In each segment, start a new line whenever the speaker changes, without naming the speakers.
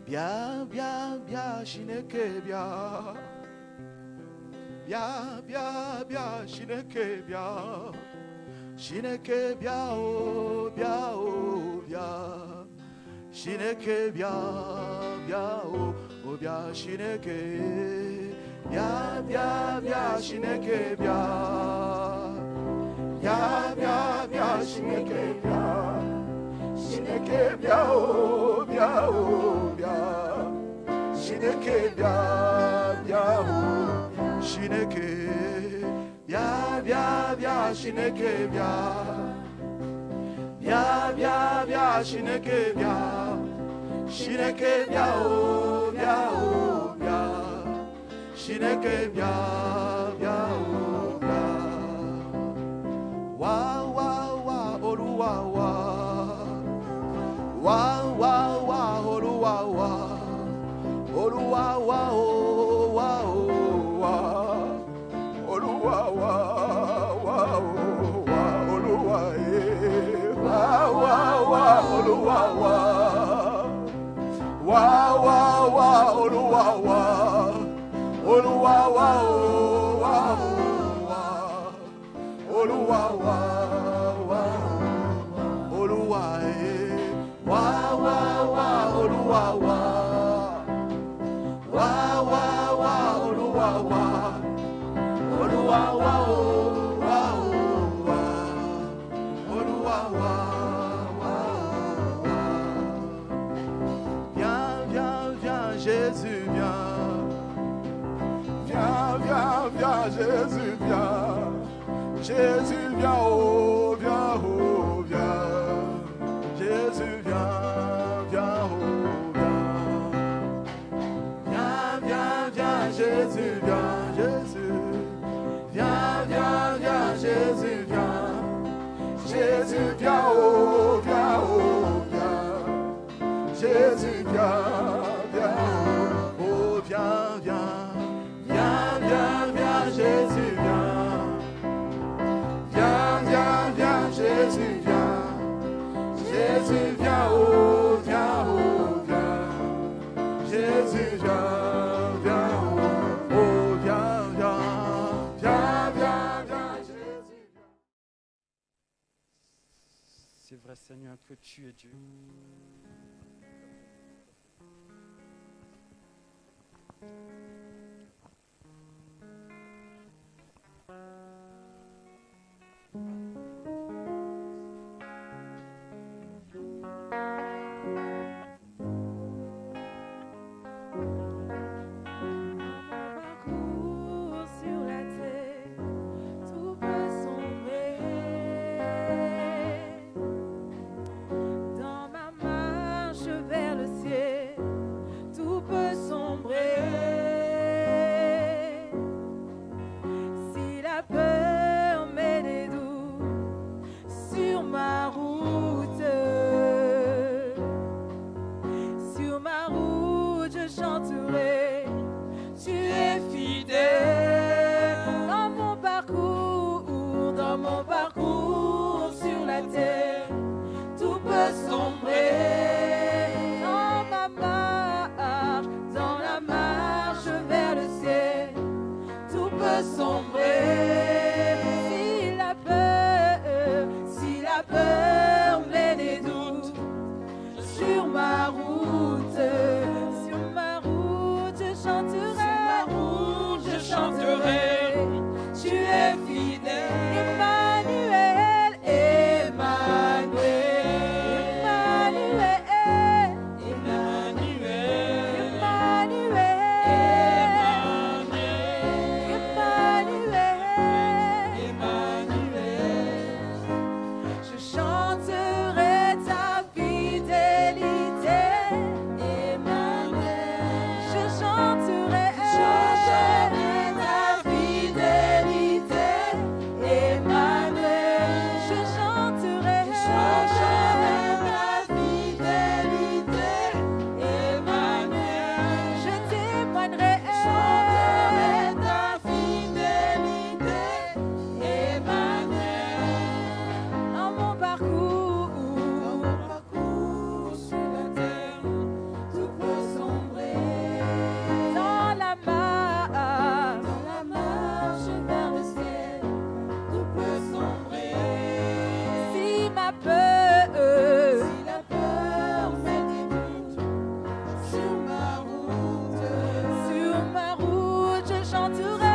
Bia, bia, bia, shineke bia. Bia, bia, bia, shineke bia. Shineke bia, oh, bia, oh, bia. Shineke bia, bia, oh, oh, bia, shineke. Bia, bia, bia, shineke bia. Bia, bia, bia, shineke bia. Shineke bia, oh, bia, oh, bia. Shineke bia, bia, oh. Shineke bia, bia, bia, shineke bia. Bia, bia, bia, shineke bia. Shineke bia, oh, bia, oh, bia. Shineke bia, bia, oh, bia. Wa, wa, wa, olu, wa, wa. Wa, wa, wa, olu, wa, wa. Olu, wa, wa, oh, wa, oh, wa. Olu, wa, wa, wa, oh, wa. Olu, wa, eh. Wa, wa, wa, olu, wa, wa. Wa, wa, wa, olu, wa, wa. Olu, wa, wa, oh, wa, oh, wa. Olu, wa, wa, wa, oh. Olu, wa, eh. Wa, wa, wa, olu, wa, wa. Wa, wa, wa, olu, wa, wa. Olu, wa, wa, oh, wa, oh, wa. Olu, wa, wa, wa, oh, wa. Viens, viens, viens, Jésus, viens. Viens, viens, viens, Jésus, viens. Jésus, viens, oh, viens, oh, viens. Jésus, viens, viens, oh, viens. Viens, viens, viens, Jésus, viens, Jésus. Viens, viens, viens, Jésus, viens. Jésus, viens, oh, viens, oh, viens. Jésus, viens, viens, oh, viens, viens. Viens, viens, viens, Jésus, viens. Viens, viens, viens, Jésus, viens. Jésus, viens, oh, viens, oh, viens. Jésus, viens, viens, oh, viens, viens. Viens, viens, viens, Jésus, viens.
C'est vrai, Seigneur, que tu es Dieu.
peut sombrer. Si la peur met des doutes sur ma route, je chanterai, tu es fidèle. Emmanuel, je chanterai ta fidélité. Emmanuel, je chanterai ta fidélité. Emmanuel, je chanterai ta fidélité. Emmanuel, je témoignerai ta fidélité. Emmanuel, dans mon parcours sur la terre, tout peut sombrer. Dans la marche vers le ciel, tout peut sombrer. Si la peur fait des doutes sur ma route, je chanterai.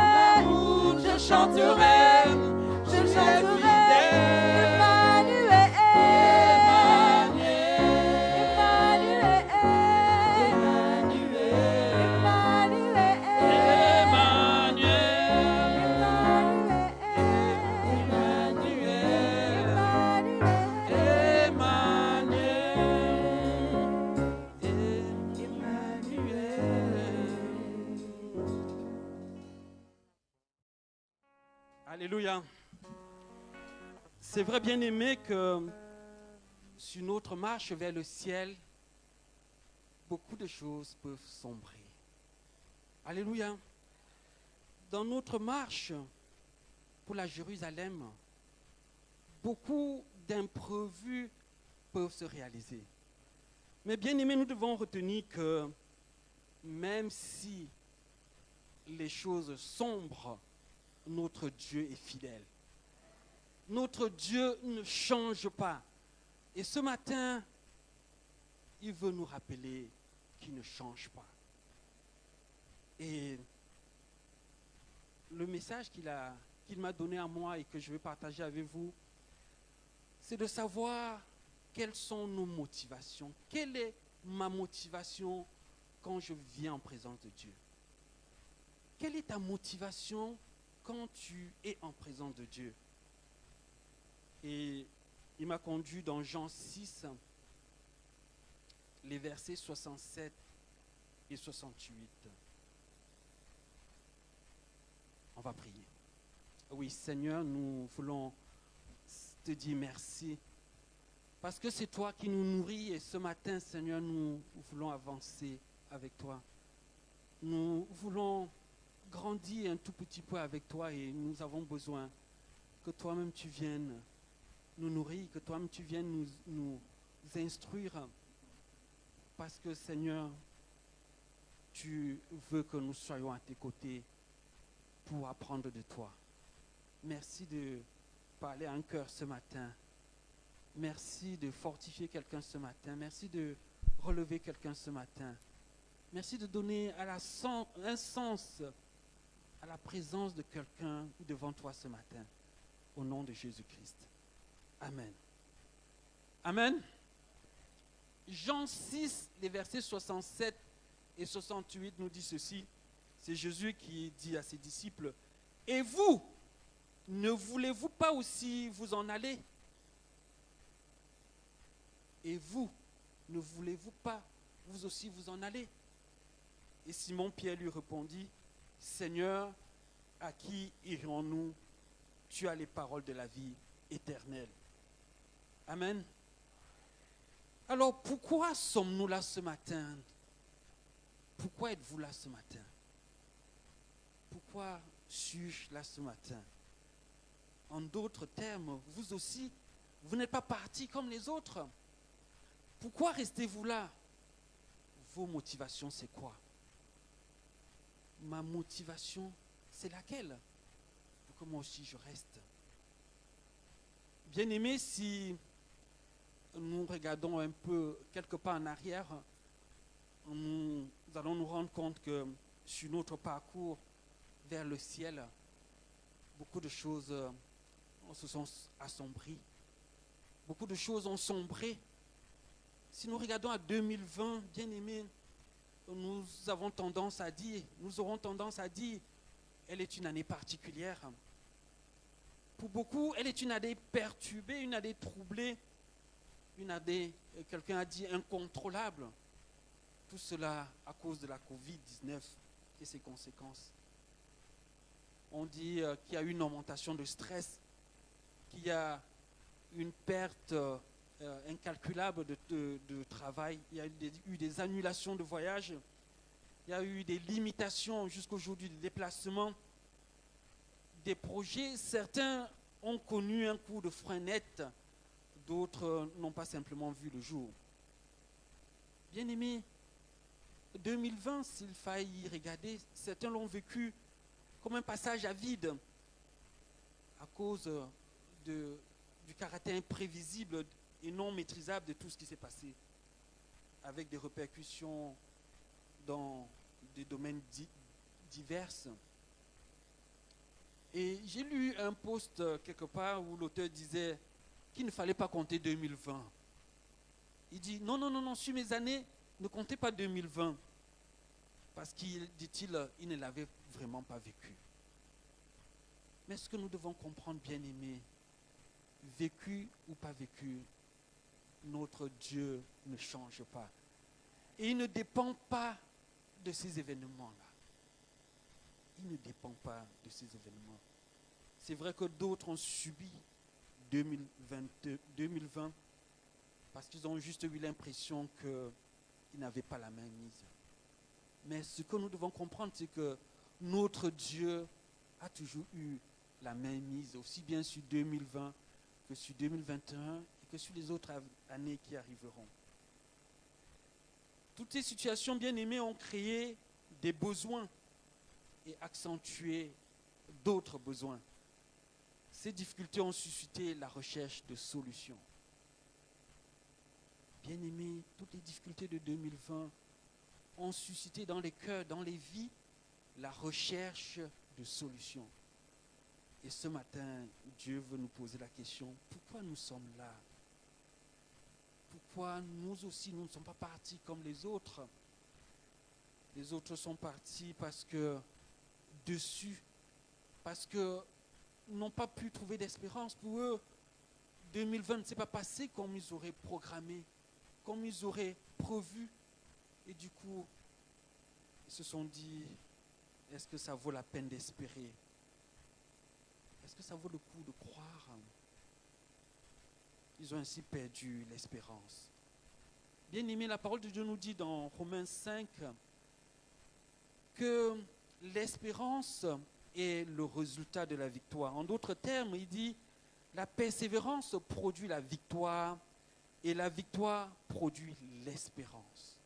Alléluia. C'est vrai, bien-aimé, que sur notre marche vers le ciel, beaucoup de choses peuvent sombrer. Alléluia. Dans notre marche pour la Jérusalem, beaucoup d'imprévus peuvent se réaliser. Mais bien-aimé, nous devons retenir que même si les choses sombres, notre Dieu est fidèle. Notre Dieu ne change pas. Et ce matin, il veut nous rappeler qu'il ne change pas. Et le message qu'il m'a donné à moi et que je vais partager avec vous, c'est de savoir quelles sont nos motivations. Quelle est ma motivation quand je viens en présence de Dieu? Quelle est ta motivation quand tu es en présence de Dieu? Et il m'a conduit dans Jean 6, les versets 67 et 68. On va prier. Oui, Seigneur, nous voulons te dire merci. Parce que c'est toi qui nous nourris et ce matin, Seigneur, nous voulons avancer avec toi. Nous voulons grandir un tout petit peu avec toi et nous avons besoin que toi-même tu viennes nous nourrir, que toi-même tu viennes nous instruire. Parce que, Seigneur, tu veux que nous soyons à tes côtés pour apprendre de toi. Merci de parler à un cœur ce matin. Merci de fortifier quelqu'un ce matin. Merci de relever quelqu'un ce matin. Merci de donner un sens à la présence de quelqu'un devant toi ce matin. Au nom de Jésus-Christ. Amen. Amen. Jean 6, les versets 67 et 68 nous dit ceci. C'est Jésus qui dit à ses disciples, « Et vous, ne voulez-vous pas aussi vous en aller? Et vous, ne voulez-vous pas vous aussi vous en aller? » Et Simon-Pierre lui répondit, « Seigneur, à qui irons-nous? Tu as les paroles de la vie éternelle. » Amen. Alors, pourquoi sommes-nous là ce matin? Pourquoi êtes-vous là ce matin? Pourquoi suis-je là ce matin? En d'autres termes, vous aussi, vous n'êtes pas partis comme les autres. Pourquoi restez-vous là? Vos motivations, c'est quoi? Ma motivation, c'est laquelle? que moi aussi je reste. Bien-aimés, si nous regardons un peu quelque part en arrière, nous allons nous rendre compte que sur notre parcours vers le ciel, beaucoup de choses se sont assombries. Beaucoup de choses ont sombré. Si nous regardons à 2020, bien-aimés, nous aurons tendance à dire, elle est une année particulière. Pour beaucoup, elle est une année perturbée, une année troublée, une année, quelqu'un a dit, incontrôlable. Tout cela à cause de la Covid-19 et ses conséquences. On dit qu'il y a eu une augmentation de stress, qu'il y a une perte incalculable de travail, il y a eu des annulations de voyages, il y a eu des limitations jusqu'aujourd'hui de déplacement, des projets. Certains ont connu un coup de frein net, d'autres n'ont pas simplement vu le jour. Bien-aimés, 2020, s'il fallait y regarder, certains l'ont vécu comme un passage à vide à cause du caractère imprévisible et non maîtrisable de tout ce qui s'est passé, avec des répercussions dans des domaines divers. Et j'ai lu un post quelque part où l'auteur disait qu'il ne fallait pas compter 2020. Il dit non, sur mes années, ne comptez pas 2020. Parce qu'il, dit-il, il ne l'avait vraiment pas vécu. Mais ce que nous devons comprendre, bien-aimés, vécu ou pas vécu, notre Dieu ne change pas. Et il ne dépend pas de ces événements-là. Il ne dépend pas de ces événements. C'est vrai que d'autres ont subi 2020 parce qu'ils ont juste eu l'impression qu'ils n'avaient pas la main mise. Mais ce que nous devons comprendre, c'est que notre Dieu a toujours eu la main mise, aussi bien sur 2020 que sur 2021 et que sur les autres années qui arriveront. Toutes ces situations, bien aimées, ont créé des besoins et accentué d'autres besoins. Ces difficultés ont suscité la recherche de solutions. Bien aimés, toutes les difficultés de 2020 ont suscité dans les cœurs, dans les vies, la recherche de solutions. Et ce matin, Dieu veut nous poser la question, pourquoi nous sommes là? Pourquoi nous aussi, nous ne sommes pas partis comme les autres? Les autres sont partis parce que n'ont pas pu trouver d'espérance. Pour eux, 2020 ne s'est pas passé comme ils auraient programmé, comme ils auraient prévu. Et du coup, ils se sont dit, est-ce que ça vaut la peine d'espérer? Est-ce que ça vaut le coup de croire? Ils ont ainsi perdu l'espérance. Bien aimé, la parole de Dieu nous dit dans Romains 5 que l'espérance est le résultat de la victoire. En d'autres termes, il dit, la persévérance produit la victoire et la victoire produit l'espérance.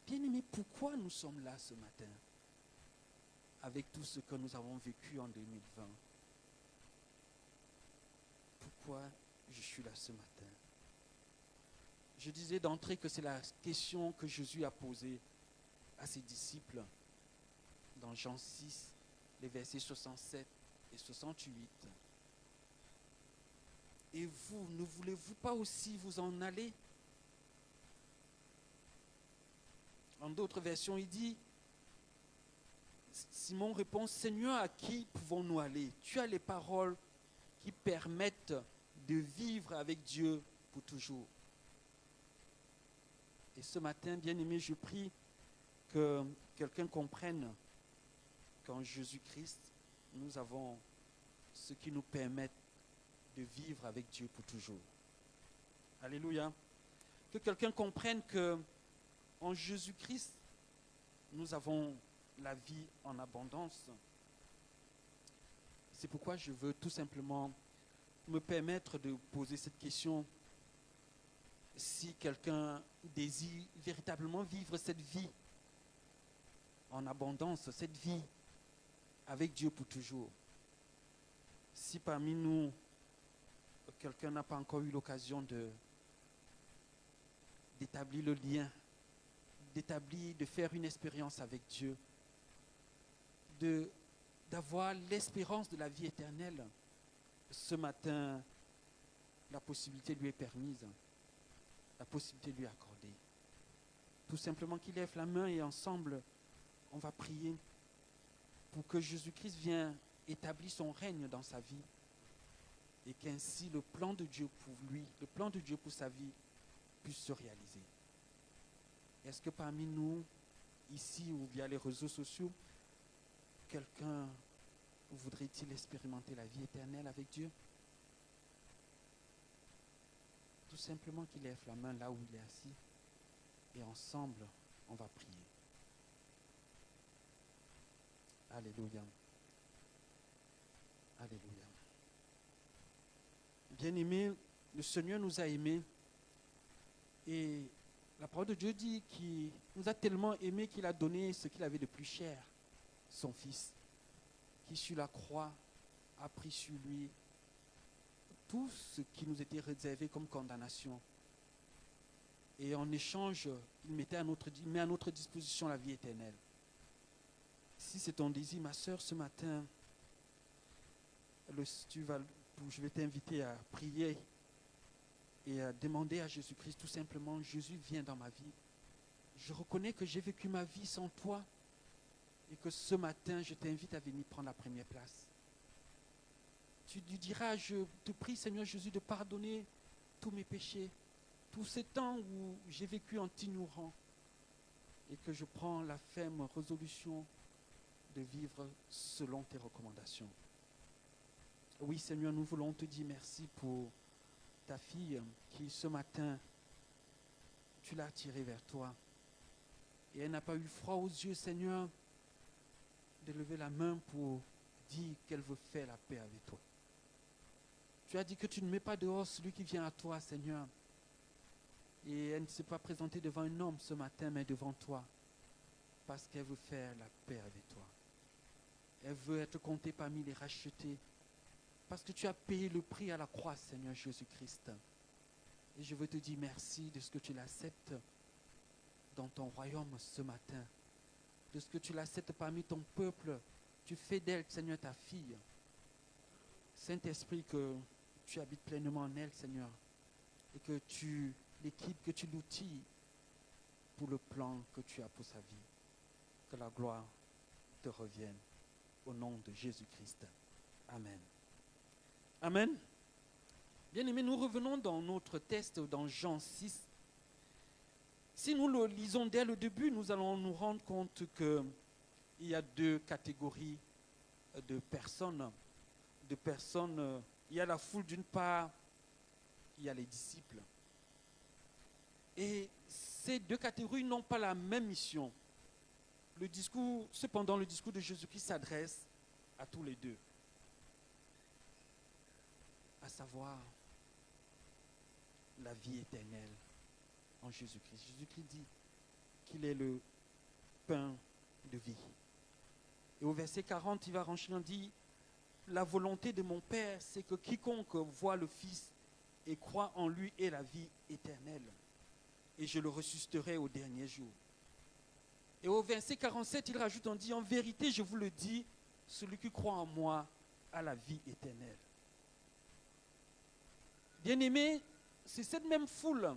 Bien-aimés, pourquoi nous sommes là ce matin avec tout ce que nous avons vécu en 2020? Pourquoi je suis là ce matin? Je disais d'entrée que c'est la question que Jésus a posée à ses disciples dans Jean 6, les versets 67 et 68. Et vous, ne voulez-vous pas aussi vous en aller? En d'autres versions, il dit, Simon répond, Seigneur, à qui pouvons-nous aller? Tu as les paroles qui permettent de vivre avec Dieu pour toujours. Et ce matin, bien-aimé, je prie que quelqu'un comprenne qu'en Jésus-Christ, nous avons ce qui nous permet de vivre avec Dieu pour toujours. Alléluia. Que quelqu'un comprenne qu'en Jésus-Christ, nous avons la vie en abondance. C'est pourquoi je veux tout simplement me permettre de poser cette question. Si quelqu'un désire véritablement vivre cette vie en abondance, cette vie avec Dieu pour toujours, Si parmi nous, quelqu'un n'a pas encore eu l'occasion d'établir le lien, de faire une expérience avec Dieu, d'avoir l'espérance de la vie éternelle, ce matin, la possibilité lui est permise, la possibilité lui est accordée. Tout simplement qu'il lève la main et ensemble, on va prier pour que Jésus-Christ vienne établir son règne dans sa vie et qu'ainsi le plan de Dieu pour lui, le plan de Dieu pour sa vie puisse se réaliser. Est-ce que parmi nous, ici ou via les réseaux sociaux, quelqu'un voudrait-il expérimenter la vie éternelle avec Dieu? Tout simplement qu'il lève la main là où il est assis et ensemble, on va prier. Alléluia. Alléluia. Bien-aimés, le Seigneur nous a aimés et la parole de Dieu dit qu'il nous a tellement aimés qu'il a donné ce qu'il avait de plus cher, son Fils, qui sur la croix a pris sur lui tout ce qui nous était réservé comme condamnation. Et en échange, il met à notre disposition la vie éternelle. Si c'est ton désir, ma sœur, ce matin, je vais t'inviter à prier et à demander à Jésus-Christ tout simplement, Jésus, viens dans ma vie. Je reconnais que j'ai vécu ma vie sans toi et que ce matin, je t'invite à venir prendre la première place. Tu lui diras, je te prie, Seigneur Jésus, de pardonner tous mes péchés, tous ces temps où j'ai vécu en t'ignorant et que je prends la ferme résolution de vivre selon tes recommandations. Oui, Seigneur, nous voulons te dire merci pour ta fille qui, ce matin, tu l'as attirée vers toi. Et elle n'a pas eu froid aux yeux, Seigneur, de lever la main pour dire qu'elle veut faire la paix avec toi. Tu as dit que tu ne mets pas dehors celui qui vient à toi, Seigneur. Et elle ne s'est pas présentée devant un homme ce matin, mais devant toi, parce qu'elle veut faire la paix avec toi. Elle veut être comptée parmi les rachetés, parce que tu as payé le prix à la croix, Seigneur Jésus-Christ. Et je veux te dire merci de ce que tu l'acceptes dans ton royaume ce matin, de ce que tu l'acceptes parmi ton peuple. Tu fais d'elle, Seigneur, ta fille. Saint-Esprit, que tu habites pleinement en elle, Seigneur, et que tu l'équipes, que tu l'outilles pour le plan que tu as pour sa vie. Que la gloire te revienne au nom de Jésus-Christ. Amen. Amen. Bien-aimés, nous revenons dans notre texte dans Jean 6. Si nous le lisons dès le début, nous allons nous rendre compte qu'il y a deux catégories de personnes. Il y a la foule d'une part, il y a les disciples. Et ces deux catégories n'ont pas la même mission. Cependant, le discours de Jésus-Christ s'adresse à tous les deux. À savoir la vie éternelle en Jésus-Christ. Jésus-Christ dit qu'il est le pain de vie. Et au verset 40, il va enchaîner, il dit, la volonté de mon Père, c'est que quiconque voit le Fils et croit en lui ait la vie éternelle. Et je le ressusciterai au dernier jour. Et au verset 47, il rajoute, on dit, en vérité, je vous le dis, celui qui croit en moi a la vie éternelle. Bien-aimés, c'est cette même foule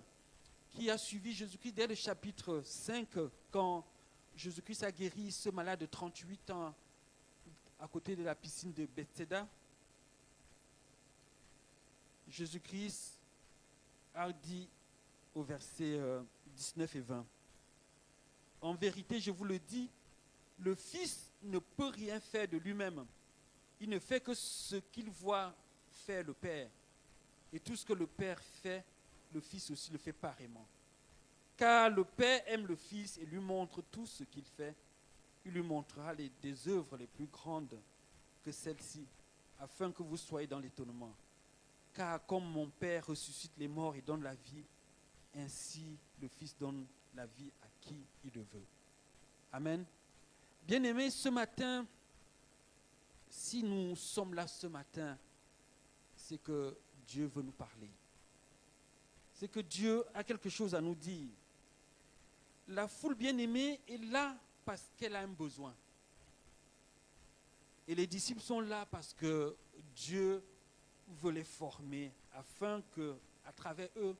qui a suivi Jésus-Christ dès le chapitre 5, quand Jésus-Christ a guéri ce malade de 38 ans à côté de la piscine de Bethesda. Jésus-Christ a dit au verset 19 et 20, en vérité, je vous le dis, le Fils ne peut rien faire de lui-même. Il ne fait que ce qu'il voit faire le Père. Et tout ce que le Père fait, le Fils aussi le fait pareillement. Car le Père aime le Fils et lui montre tout ce qu'il fait. Il lui montrera des œuvres les plus grandes que celles-ci, afin que vous soyez dans l'étonnement. Car comme mon Père ressuscite les morts et donne la vie, ainsi le Fils donne la vie à qui il le veut. Amen. Bien-aimés, ce matin, si nous sommes là ce matin c'est que Dieu veut nous parler. C'est que Dieu a quelque chose à nous dire. La foule bien-aimée est là parce qu'elle a un besoin. Et les disciples sont là parce que Dieu veut les former afin que, à travers eux,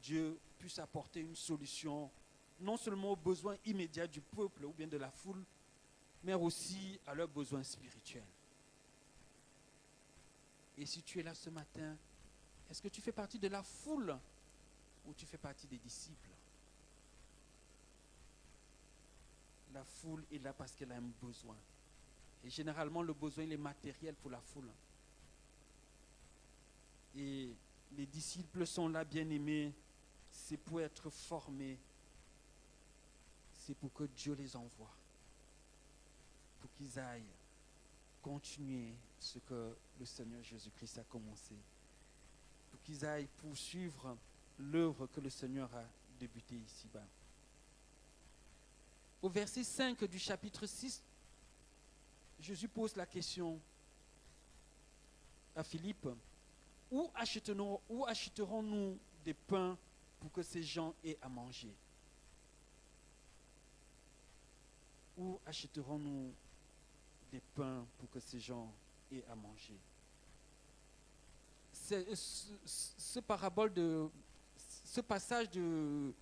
Dieu puisse apporter une solution, non seulement aux besoins immédiats du peuple ou bien de la foule, mais aussi à leurs besoins spirituels. Et si tu es là ce matin, est-ce que tu fais partie de la foule ou tu fais partie des disciples? La foule est là parce qu'elle a un besoin. Et généralement, le besoin il est matériel pour la foule. Et les disciples sont là, bien-aimés. C'est pour être formés. C'est pour que Dieu les envoie. Pour qu'ils aillent continuer ce que le Seigneur Jésus-Christ a commencé. Pour qu'ils aillent poursuivre l'œuvre que le Seigneur a débutée ici-bas. Au verset 5 du chapitre 6, Jésus pose la question à Philippe, où achèterons-nous des pains pour que ces gens aient à manger? Où achèterons-nous des pains pour que ces gens aient à manger? Ce passage de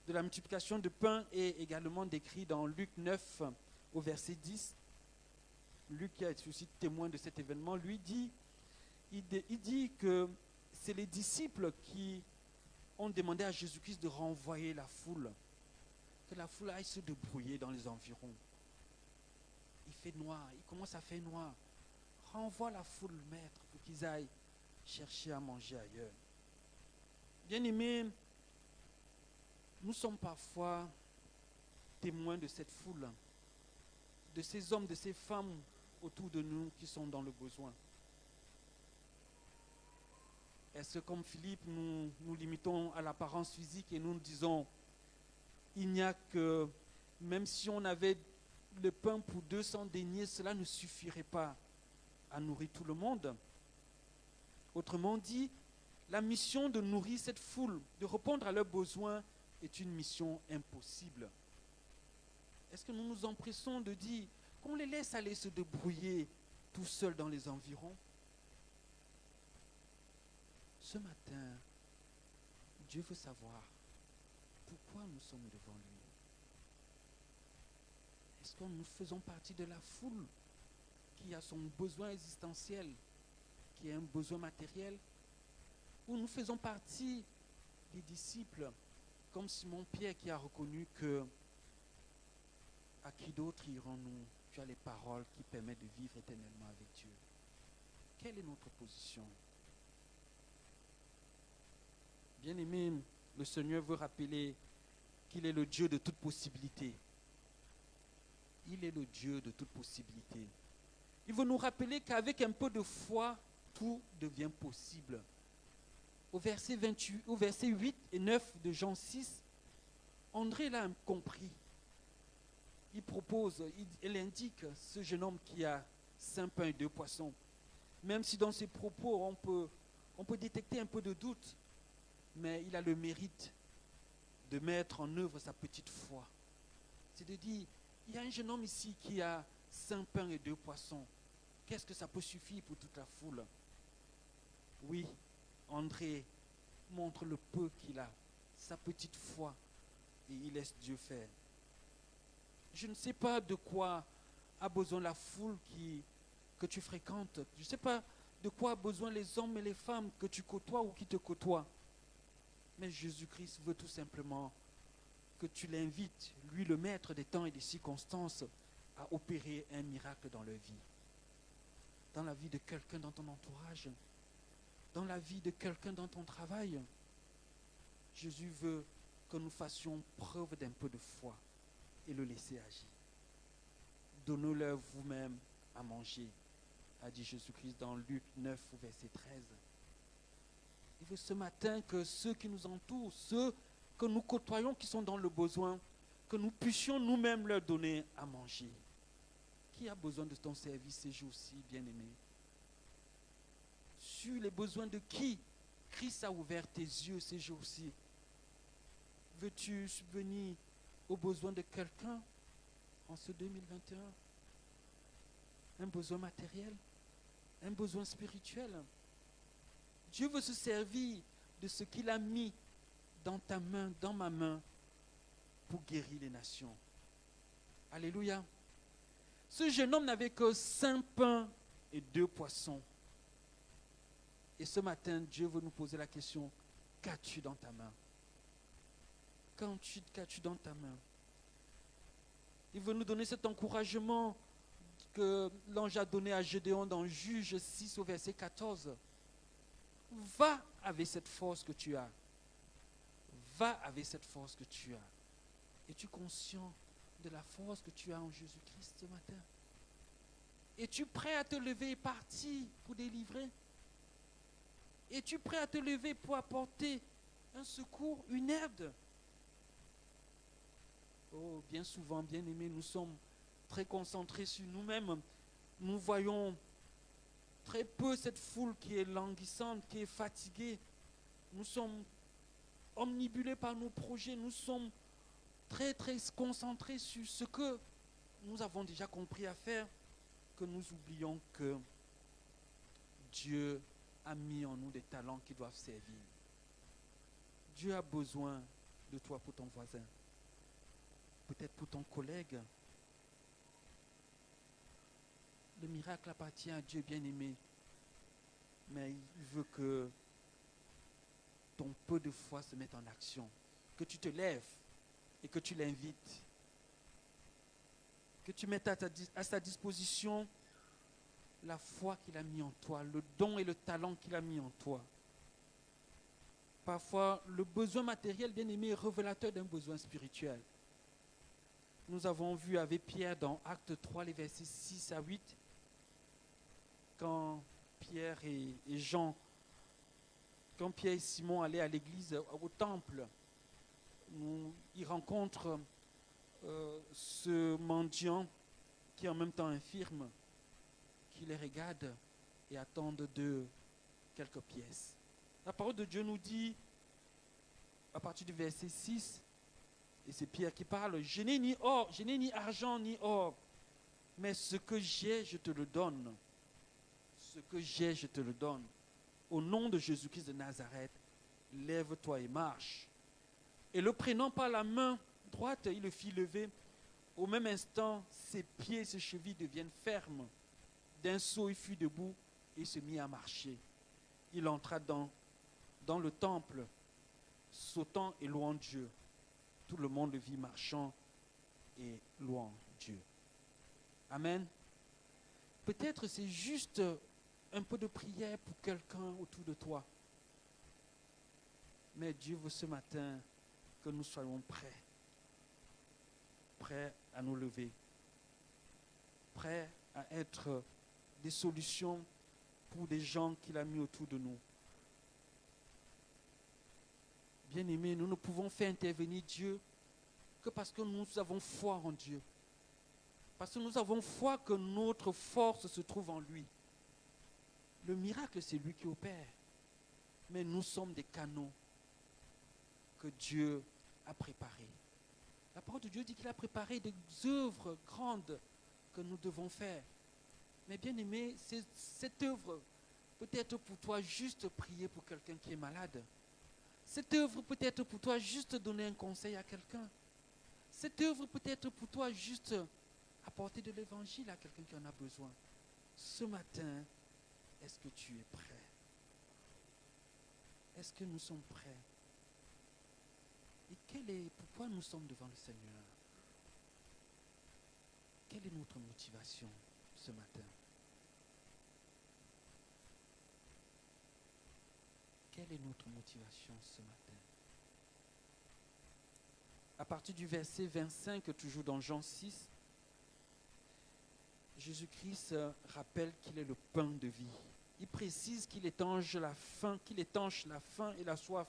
la multiplication de pain est également décrit dans Luc 9 au verset 10. Luc, qui est aussi témoin de cet événement, il dit que c'est les disciples qui ont demandé à Jésus-Christ de renvoyer la foule, que la foule aille se débrouiller dans les environs. Il fait noir, il commence à faire noir. Renvoie la foule, maître, pour qu'ils aillent chercher à manger ailleurs. Bien-aimés, nous sommes parfois témoins de cette foule, de ces hommes, de ces femmes autour de nous qui sont dans le besoin. Est-ce que comme Philippe, nous nous limitons à l'apparence physique et nous nous disons, il n'y a que, même si on avait le pain pour 200 deniers, cela ne suffirait pas à nourrir tout le monde. Autrement dit, la mission de nourrir cette foule, de répondre à leurs besoins, est une mission impossible. Est-ce que nous nous empressons de dire qu'on les laisse aller se débrouiller tout seuls dans les environs? Ce matin, Dieu veut savoir pourquoi nous sommes devant lui. Est-ce que nous faisons partie de la foule qui a son besoin existentiel, qui a un besoin matériel, ou nous faisons partie des disciples comme Simon-Pierre qui a reconnu que à qui d'autre irons-nous? Tu as les paroles qui permettent de vivre éternellement avec Dieu. Quelle est notre position? Bien-aimé, le Seigneur veut rappeler qu'il est le Dieu de toute possibilité. Il est le Dieu de toute possibilité. Il veut nous rappeler qu'avec un peu de foi, tout devient possible. Au verset 8 et 9 de Jean 6, André l'a compris. Il indique ce jeune homme qui a 5 pains et 2 poissons. Même si dans ses propos, on peut détecter un peu de doute, mais il a le mérite de mettre en œuvre sa petite foi. C'est de dire, il y a un jeune homme ici qui a 5 pains et 2 poissons. Qu'est-ce que ça peut suffire pour toute la foule? Oui, André montre le peu qu'il a, sa petite foi, et il laisse Dieu faire. Je ne sais pas de quoi a besoin la foule que tu fréquentes. Je ne sais pas de quoi a besoin les hommes et les femmes que tu côtoies ou qui te côtoient. Mais Jésus-Christ veut tout simplement que tu l'invites, lui le maître des temps et des circonstances, à opérer un miracle dans leur vie. Dans la vie de quelqu'un dans ton entourage, dans la vie de quelqu'un dans ton travail. Jésus veut que nous fassions preuve d'un peu de foi et le laisser agir. Donnez-leur vous-même à manger, a dit Jésus-Christ dans Luc 9, verset 13. Il veut ce matin que ceux qui nous entourent, ceux que nous côtoyons qui sont dans le besoin, que nous puissions nous-mêmes leur donner à manger. Qui a besoin de ton service ces jours-ci, bien-aimé? sur les besoins de qui Christ a ouvert tes yeux ces jours-ci? Veux-tu subvenir aux besoins de quelqu'un en ce 2021? Un besoin matériel? Un besoin spirituel? Dieu veut se servir de ce qu'il a mis dans ta main, dans ma main, pour guérir les nations. Alléluia. Ce jeune homme n'avait que 5 pains et 2 poissons. Et ce matin, Dieu veut nous poser la question, qu'as-tu dans ta main? Qu'as-tu dans ta main? Il veut nous donner cet encouragement que l'ange a donné à Gédéon dans Juge 6 au verset 14. Va avec cette force que tu as. Va avec cette force que tu as. Es-tu conscient de la force que tu as en Jésus-Christ ce matin? Es-tu prêt à te lever et partir pour délivrer? Es-tu prêt à te lever pour apporter un secours, une aide? Oh, bien souvent, bien aimés, nous sommes très concentrés sur nous-mêmes. Nous voyons très peu cette foule qui est languissante, qui est fatiguée. Nous sommes omnibulés par nos projets. Nous sommes très, très concentrés sur ce que nous avons déjà compris à faire, que nous oublions que Dieu a mis en nous des talents qui doivent servir. Dieu a besoin de toi pour ton voisin, peut-être pour ton collègue. Le miracle appartient à Dieu bien-aimé, mais il veut que ton peu de foi se mette en action, que tu te lèves et que tu l'invites, que tu mettes à sa disposition la foi qu'il a mis en toi, le don et le talent qu'il a mis en toi. Parfois, le besoin matériel, bien-aimé, est révélateur d'un besoin spirituel. Nous avons vu avec Pierre dans Acte 3, les versets 6 à 8, quand Pierre et Jean, quand Pierre et Simon allaient à l'église, au temple, ils rencontrent ce mendiant qui est en même temps infirme, qui les regarde et attendent d'eux quelques pièces. La parole de Dieu nous dit, à partir du verset 6, et c'est Pierre qui parle, je n'ai ni or, je n'ai ni argent ni or, mais ce que j'ai, je te le donne. Ce que j'ai, je te le donne. Au nom de Jésus-Christ de Nazareth, lève-toi et marche. Et le prenant par la main droite, il le fit lever. Au même instant, ses pieds et ses chevilles deviennent fermes. D'un saut, il fut debout et se mit à marcher. Il entra dans le temple, sautant et louant Dieu. Tout le monde le vit marchant et louant Dieu. Amen. Peut-être c'est juste un peu de prière pour quelqu'un autour de toi. Mais Dieu veut ce matin que nous soyons prêts à nous lever, prêts à être des solutions pour des gens qu'il a mis autour de nous. Bien-aimés, nous ne pouvons faire intervenir Dieu que parce que nous avons foi en Dieu. Parce que nous avons foi que notre force se trouve en lui. Le miracle, c'est lui qui opère. Mais nous sommes des canaux que Dieu a préparés. La parole de Dieu dit qu'il a préparé des œuvres grandes que nous devons faire. Mais bien aimé, cette œuvre peut être pour toi juste prier pour quelqu'un qui est malade. Cette œuvre peut être pour toi juste donner un conseil à quelqu'un. Cette œuvre peut être pour toi juste apporter de l'évangile à quelqu'un qui en a besoin. Ce matin, est-ce que tu es prêt? Est-ce que nous sommes prêts? Et pourquoi nous sommes devant le Seigneur? Quelle est notre motivation ce matin? Quelle est notre motivation ce matin? À partir du verset 25, toujours dans Jean 6, Jésus-Christ rappelle qu'il est le pain de vie. Il précise qu'il étanche la faim et la soif,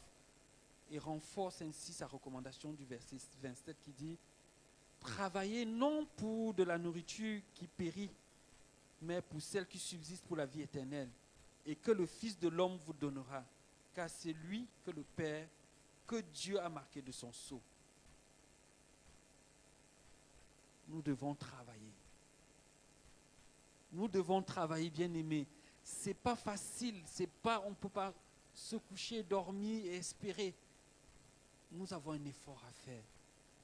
et renforce ainsi sa recommandation du verset 27 qui dit « Travaillez non pour de la nourriture qui périt, mais pour celle qui subsiste pour la vie éternelle, et que le Fils de l'homme vous donnera, car c'est lui que le Père, que Dieu a marqué de son sceau. Nous devons travailler. Nous devons travailler, bien-aimés. Ce n'est pas facile, on ne peut pas se coucher, dormir et espérer. Nous avons un effort à faire.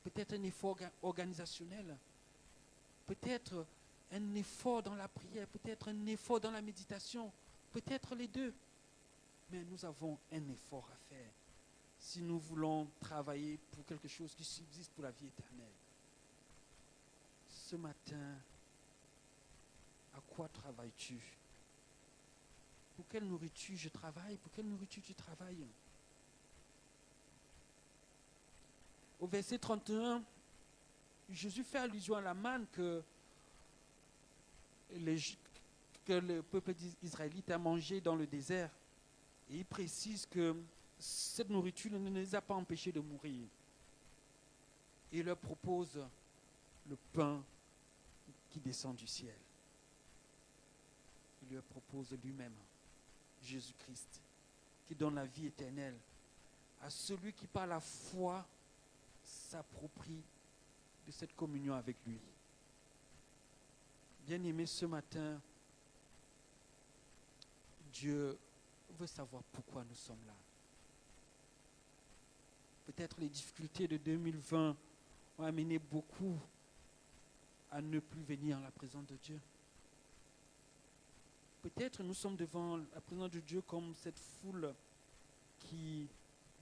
Peut-être un effort organisationnel, peut-être un effort dans la prière, peut-être un effort dans la méditation, peut-être les deux. Mais nous avons un effort à faire si nous voulons travailler pour quelque chose qui subsiste pour la vie éternelle. Ce matin, à quoi travailles-tu? Pour quelle nourriture je travaille? Pour quelle nourriture tu travailles? Au verset 31, Jésus fait allusion à la manne que le peuple israélite a mangé dans le désert. Et il précise que cette nourriture ne les a pas empêchés de mourir. Et il leur propose le pain qui descend du ciel. Il leur propose lui-même, Jésus-Christ, qui donne la vie éternelle à celui qui par la foi s'approprie de cette communion avec lui. Bien-aimés, ce matin, Dieu veut savoir pourquoi nous sommes là. Peut-être les difficultés de 2020 ont amené beaucoup à ne plus venir à la présence de Dieu. Peut-être nous sommes devant la présence de Dieu comme cette foule qui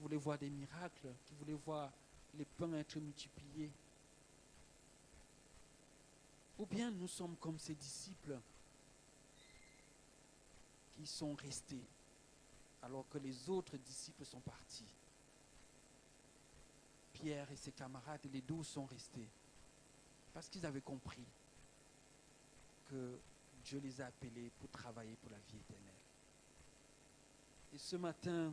voulait voir des miracles, qui voulait voir les pains être multipliés. Ou bien nous sommes comme ces disciples qui sont restés alors que les autres disciples sont partis. Pierre et ses camarades et les 12 sont restés parce qu'ils avaient compris que Dieu les a appelés pour travailler pour la vie éternelle. Et ce matin,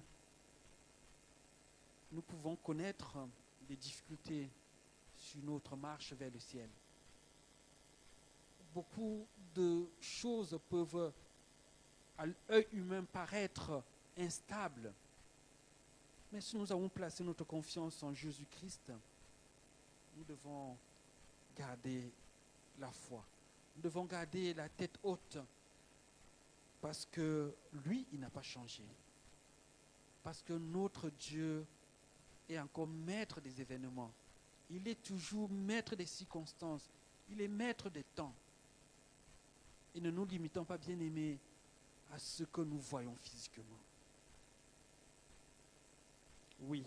nous pouvons connaître des difficultés sur notre marche vers le ciel. Beaucoup de choses peuvent à l'œil humain paraître instables. Mais si nous avons placé notre confiance en Jésus-Christ, nous devons garder la foi. Nous devons garder la tête haute parce que lui, il n'a pas changé. Parce que notre Dieu est encore maître des événements. Il est toujours maître des circonstances. Il est maître des temps. Et ne nous limitons pas, bien-aimés, à ce que nous voyons physiquement. Oui,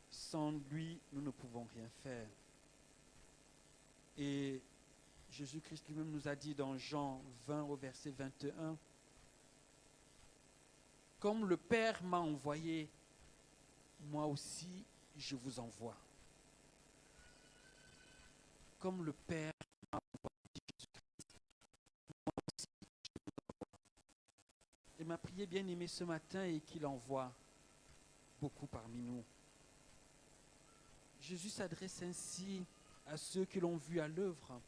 sans lui, nous ne pouvons rien faire. Et Jésus-Christ lui-même nous a dit dans Jean 20 au verset 21, « Comme le Père m'a envoyé, moi aussi je vous envoie. » Comme le Père m'a envoyé Jésus-Christ, moi aussi je vous envoie. Et ma prière bien-aimée ce matin est qu'il envoie beaucoup parmi nous. Jésus s'adresse ainsi à ceux qui l'ont vu à l'œuvre,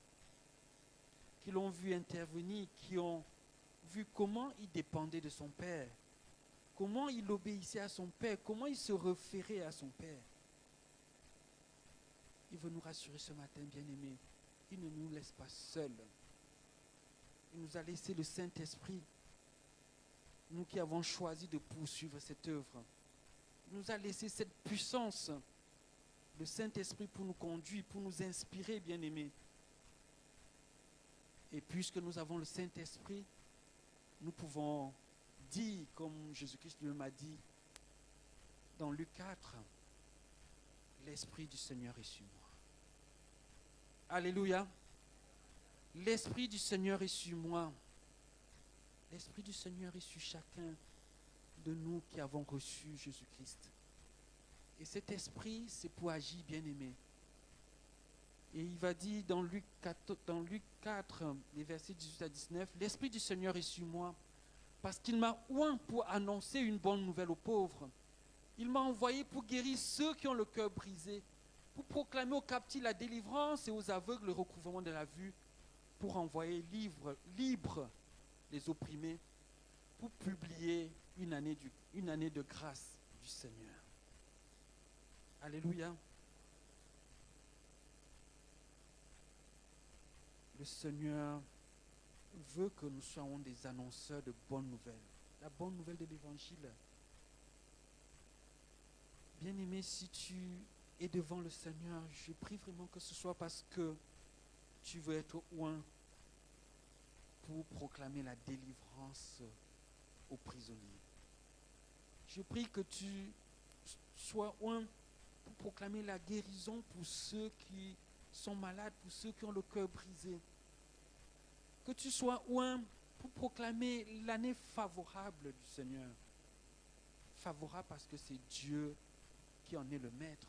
qui l'ont vu intervenir, qui ont vu comment il dépendait de son Père, comment il obéissait à son Père, comment il se référait à son Père. Il veut nous rassurer ce matin, bien-aimés. Il ne nous laisse pas seuls. Il nous a laissé le Saint-Esprit, nous qui avons choisi de poursuivre cette œuvre. Il nous a laissé cette puissance, le Saint-Esprit pour nous conduire, pour nous inspirer, bien-aimés. Et puisque nous avons le Saint-Esprit, nous pouvons dire, comme Jésus-Christ lui m'a dit, dans Luc 4, « L'Esprit du Seigneur est sur moi. » Alléluia. L'Esprit du Seigneur est sur moi. L'Esprit du Seigneur est sur chacun de nous qui avons reçu Jésus-Christ. Et cet esprit, c'est pour agir, bien-aimé. Et il va dire dans Luc 4, les versets 18 à 19, « L'Esprit du Seigneur est sur moi, parce qu'il m'a oint pour annoncer une bonne nouvelle aux pauvres. Il m'a envoyé pour guérir ceux qui ont le cœur brisé, pour proclamer aux captifs la délivrance et aux aveugles le recouvrement de la vue, pour envoyer libres les opprimés, pour publier une année de grâce du Seigneur. Alléluia. Le Seigneur veut que nous soyons des annonceurs de bonnes nouvelles. La bonne nouvelle de l'Évangile. Bien-aimé, si tu es devant le Seigneur, je prie vraiment que ce soit parce que tu veux être oint pour proclamer la délivrance aux prisonniers. Je prie que tu sois oint pour proclamer la guérison pour ceux qui sont malades, pour ceux qui ont le cœur brisé. Que tu sois oint pour proclamer l'année favorable du Seigneur. Favorable parce que c'est Dieu qui en est le maître.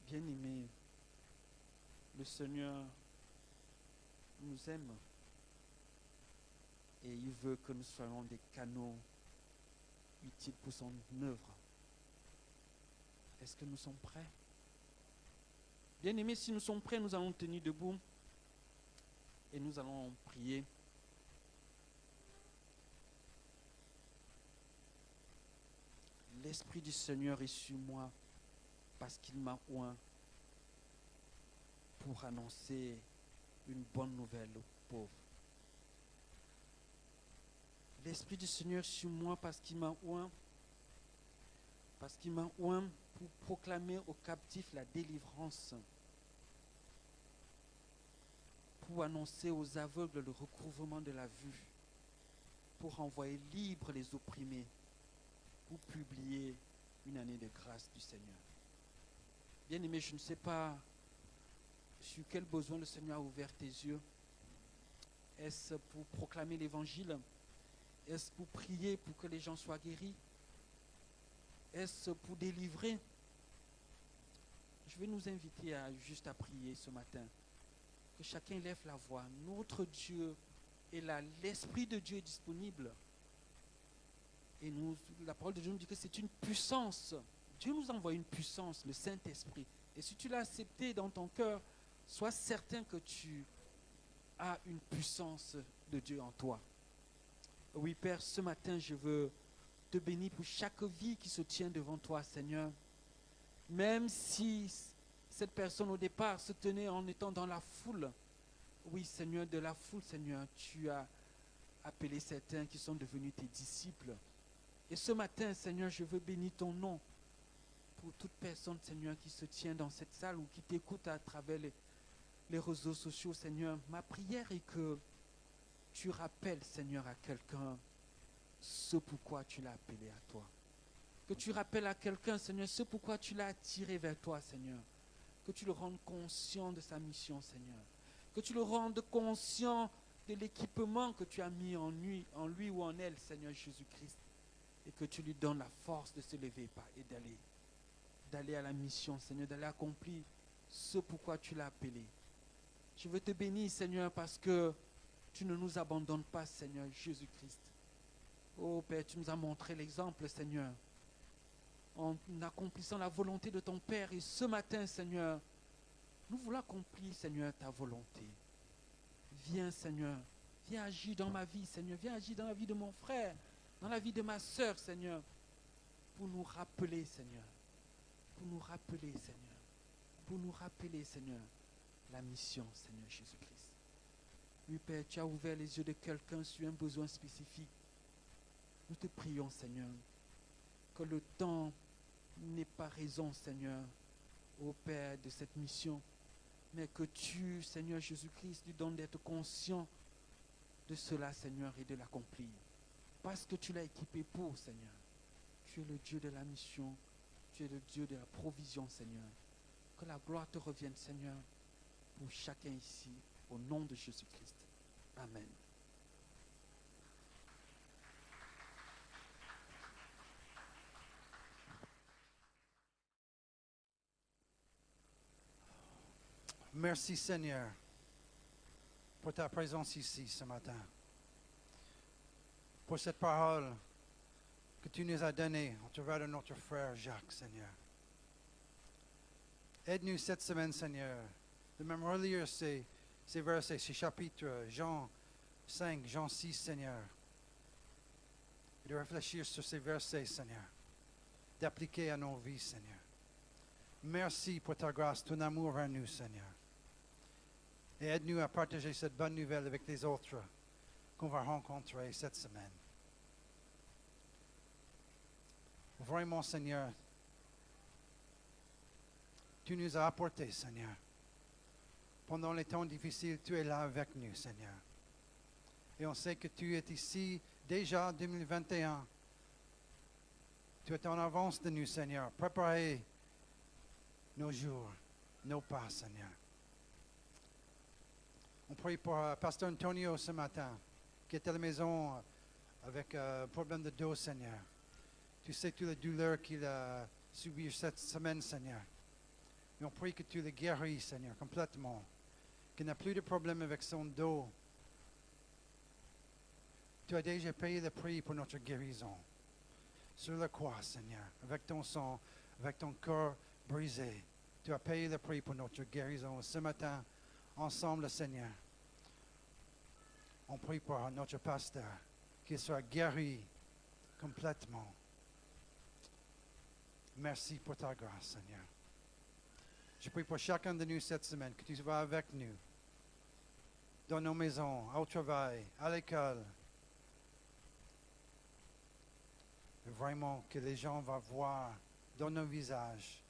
Bien-aimé, le Seigneur nous aime et il veut que nous soyons des canaux utiles pour son œuvre. Est-ce que nous sommes prêts? Bien-aimés, si nous sommes prêts, nous allons tenir debout et nous allons prier. L'Esprit du Seigneur est sur moi parce qu'il m'a oint pour annoncer une bonne nouvelle aux pauvres. L'Esprit du Seigneur est sur moi parce qu'il m'a oint pour proclamer aux captifs la délivrance, pour annoncer aux aveugles le recouvrement de la vue, pour envoyer libres les opprimés, pour publier une année de grâce du Seigneur. Bien-aimé, je ne sais pas sur quel besoin le Seigneur a ouvert tes yeux. Est-ce pour proclamer l'Évangile? Est-ce pour prier pour que les gens soient guéris? Est-ce pour délivrer? Je vais nous inviter juste à prier ce matin. Que chacun lève la voix. Notre Dieu est là. L'Esprit de Dieu est disponible. Et la parole de Dieu nous dit que c'est une puissance. Dieu nous envoie une puissance, le Saint-Esprit. Et si tu l'as accepté dans ton cœur, sois certain que tu as une puissance de Dieu en toi. Oui, Père, ce matin, je veux te bénir pour chaque vie qui se tient devant toi, Seigneur. Même si cette personne au départ se tenait en étant dans la foule. Oui, Seigneur, de la foule, Seigneur, tu as appelé certains qui sont devenus tes disciples. Et ce matin, Seigneur, je veux bénir ton nom pour toute personne, Seigneur, qui se tient dans cette salle ou qui t'écoute à travers les réseaux sociaux, Seigneur. Ma prière est que tu rappelles, Seigneur, à quelqu'un ce pourquoi tu l'as appelé à toi. Que tu rappelles à quelqu'un, Seigneur, ce pourquoi tu l'as attiré vers toi, Seigneur. Que tu le rendes conscient de sa mission, Seigneur. Que tu le rendes conscient de l'équipement que tu as mis en lui ou en elle, Seigneur Jésus-Christ. Et que tu lui donnes la force de se lever et d'aller à la mission, Seigneur, d'aller accomplir ce pourquoi tu l'as appelé. Je veux te bénir, Seigneur, parce que tu ne nous abandonnes pas, Seigneur Jésus-Christ. Oh Père, tu nous as montré l'exemple, Seigneur, en accomplissant la volonté de ton Père. Et ce matin, Seigneur, nous voulons accomplir, Seigneur, ta volonté. Viens, Seigneur, viens agir dans ma vie, Seigneur. Viens agir dans la vie de mon frère, dans la vie de ma sœur, Seigneur, pour nous rappeler, Seigneur, Seigneur, la mission, Seigneur Jésus-Christ. Oui, Père, tu as ouvert les yeux de quelqu'un sur un besoin spécifique. Nous te prions, Seigneur, que le temps n'est pas raison, Seigneur, ô Père, de cette mission, mais que tu, Seigneur Jésus-Christ, lui donnes d'être conscient de cela, Seigneur, et de l'accomplir. Parce que tu l'as équipé pour, Seigneur. Tu es le Dieu de la mission, tu es le Dieu de la provision, Seigneur. Que la gloire te revienne, Seigneur, pour chacun ici, au nom de Jésus-Christ. Amen.
Merci Seigneur pour ta présence ici ce matin, pour cette parole que tu nous as donnée au travers de notre frère Jacques, Seigneur. Aide-nous cette semaine, Seigneur, de même relire ces versets, ces chapitres, Jean 5, Jean 6, Seigneur. Et de réfléchir sur ces versets, Seigneur. D'appliquer à nos vies, Seigneur. Merci pour ta grâce, ton amour vers nous, Seigneur. Et aide-nous à partager cette bonne nouvelle avec les autres qu'on va rencontrer cette semaine. Vraiment, Seigneur, tu nous as apporté, Seigneur. Pendant les temps difficiles, tu es là avec nous, Seigneur. Et on sait que tu es ici déjà en 2021. Tu es en avance de nous, Seigneur. Préparer nos jours, nos pas, Seigneur. On prie pour Pasteur Antonio ce matin, qui est à la maison avec un problème de dos, Seigneur. Tu sais toutes les douleurs qu'il a subies cette semaine, Seigneur. Et on prie que tu le guéris, Seigneur, complètement. Qu'il n'a plus de problème avec son dos. Tu as déjà payé le prix pour notre guérison. Sur la croix, Seigneur, avec ton sang, avec ton corps brisé. Tu as payé le prix pour notre guérison. Ce matin, ensemble, Seigneur, on prie pour notre pasteur, qu'il soit guéri complètement. Merci pour ta grâce, Seigneur. Je prie pour chacun de nous cette semaine, que tu sois avec nous, dans nos maisons, au travail, à l'école. Et vraiment que les gens vont voir dans nos visages,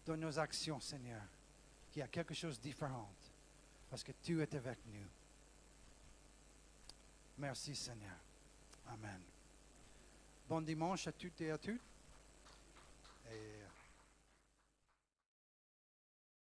dans nos actions, Seigneur, qu'il y a quelque chose de différent, parce que tu es avec nous. Merci, Seigneur. Amen. Bon dimanche à toutes et à tous. Et